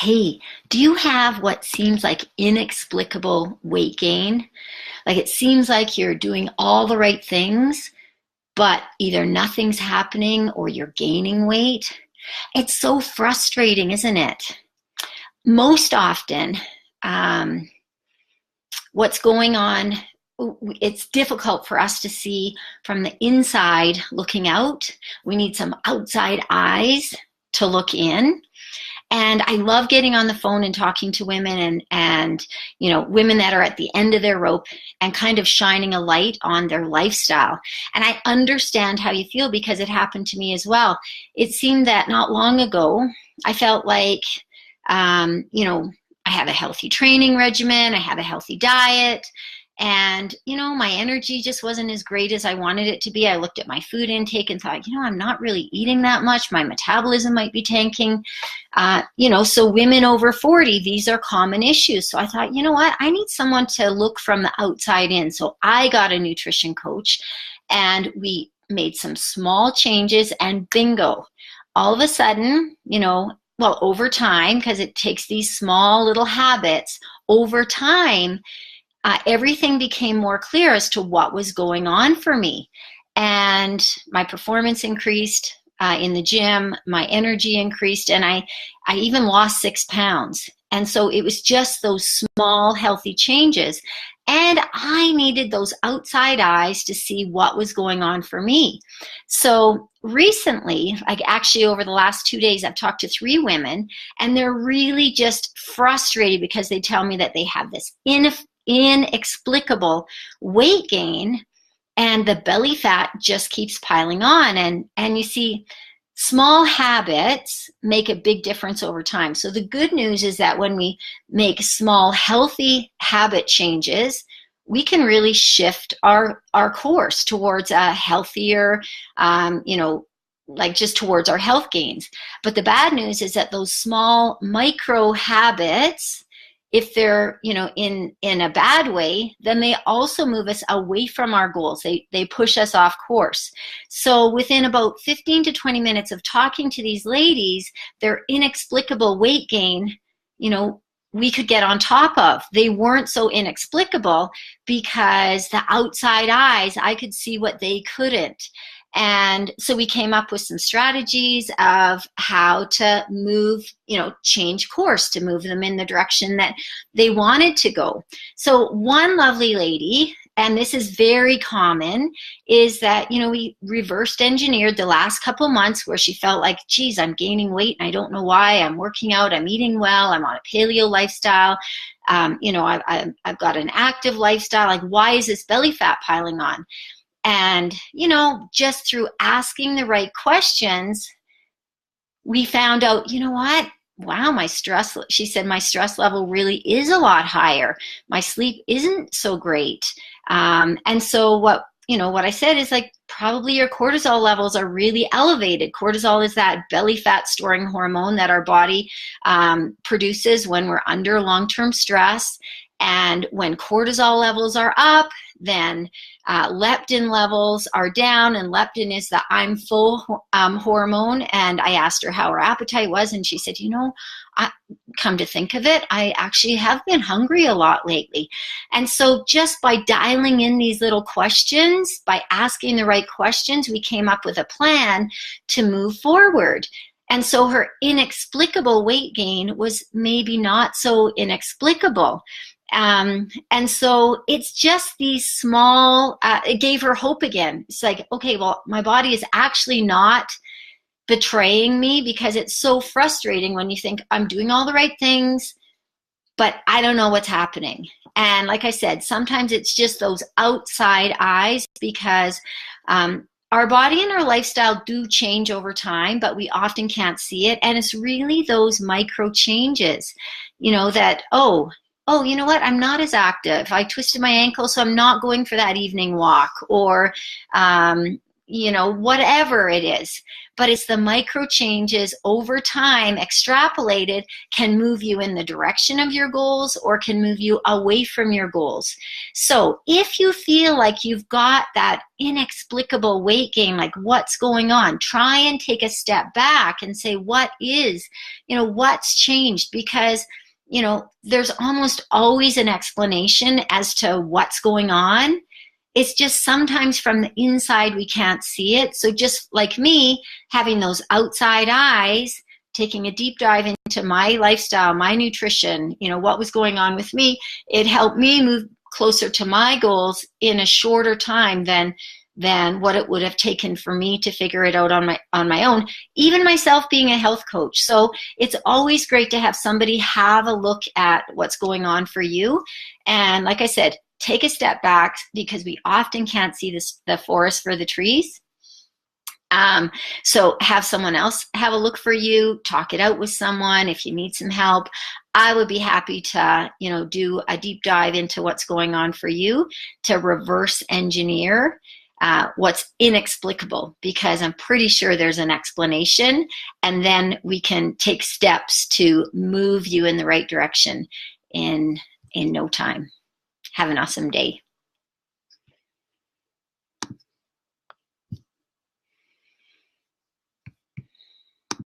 Hey, do you have what seems like inexplicable weight gain? Like it seems like you're doing all the right things, but either nothing's happening or you're gaining weight. It's so frustrating, isn't it? Most often, um, what's going on, it's difficult for us to see from the inside looking out. We need some outside eyes to look in. And I love getting on the phone and talking to women and women that are at the end of their rope and kind of shining a light on their lifestyle. And I understand how you feel because it happened to me as well. It seemed that not long ago, I felt like, I had a healthy training regimen, I had a healthy diet, and, my energy just wasn't as great as I wanted it to be. I looked at my food intake and thought, I'm not really eating that much. My metabolism might be tanking. So women over 40, these are common issues. So I thought, you know what? I need someone to look from the outside in. So I got a nutrition coach and we made some small changes and bingo. All of a sudden, over time, because it takes these small little habits, over time, everything became more clear as to what was going on for me. And my performance increased in the gym, my energy increased, and I even lost 6 pounds. And so it was just those small healthy changes. And I needed those outside eyes to see what was going on for me. So recently, like actually over the last 2 days, I've talked to 3 women, and they're really just frustrated because they tell me that they have this inexplicable weight gain and the belly fat just keeps piling on. And you see, small habits make a big difference over time. So the good news is that when we make small healthy habit changes, we can really shift our course towards a healthier, like just towards our health gains. But the bad news is that those small micro habits, if they're in a bad way, then they also move us away from our goals. They push us off course. So within about 15 to 20 minutes of talking to these ladies, their inexplicable weight gain, we could get on top of. They weren't so inexplicable because the outside eyes, I could see what they couldn't. And so we came up with some strategies of how to move, change course to move them in the direction that they wanted to go. So one lovely lady, and this is very common, is that, we reversed engineered the last couple months where she felt like, geez, I'm gaining weight and I don't know why. I'm working out, I'm eating well, I'm on a paleo lifestyle. I've got an active lifestyle. Like, why is this belly fat piling on? And, just through asking the right questions, we found out, what? Wow, she said, my stress level really is a lot higher. My sleep isn't so great. And so what I said is like, probably your cortisol levels are really elevated. Cortisol is that belly fat storing hormone that our body produces when we're under long-term stress. And when cortisol levels are up, then leptin levels are down, and leptin is the I'm full hormone. And I asked her how her appetite was, and she said, come to think of it, I actually have been hungry a lot lately. And so just by dialing in these little questions, by asking the right questions, we came up with a plan to move forward. And so her inexplicable weight gain was maybe not so inexplicable. And so it's just these small, it gave her hope again. It's like, okay, well, my body is actually not betraying me, because it's so frustrating when you think I'm doing all the right things, but I don't know what's happening. And like I said, sometimes it's just those outside eyes, because our body and our lifestyle do change over time, but we often can't see it. And it's really those micro changes, that, you know what? I'm not as active. I twisted my ankle, so I'm not going for that evening walk. Or, whatever it is. But it's the micro changes over time, extrapolated, can move you in the direction of your goals or can move you away from your goals. So if you feel like you've got that inexplicable weight gain, like what's going on, try and take a step back and say, what's changed? Because there's almost always an explanation as to what's going on. It's just sometimes from the inside we can't see it. So just like me, having those outside eyes, taking a deep dive into my lifestyle, my nutrition, what was going on with me, it helped me move closer to my goals in a shorter time than what it would have taken for me to figure it out on my own, even myself being a health coach. So it's always great to have somebody have a look at what's going on for you. And like I said, take a step back, because we often can't see the forest for the trees. So have someone else have a look for you, talk it out with someone. If you need some help, I would be happy to, do a deep dive into what's going on for you, to reverse engineer what's inexplicable, because I'm pretty sure there's an explanation, and then we can take steps to move you in the right direction in no time. Have an awesome day.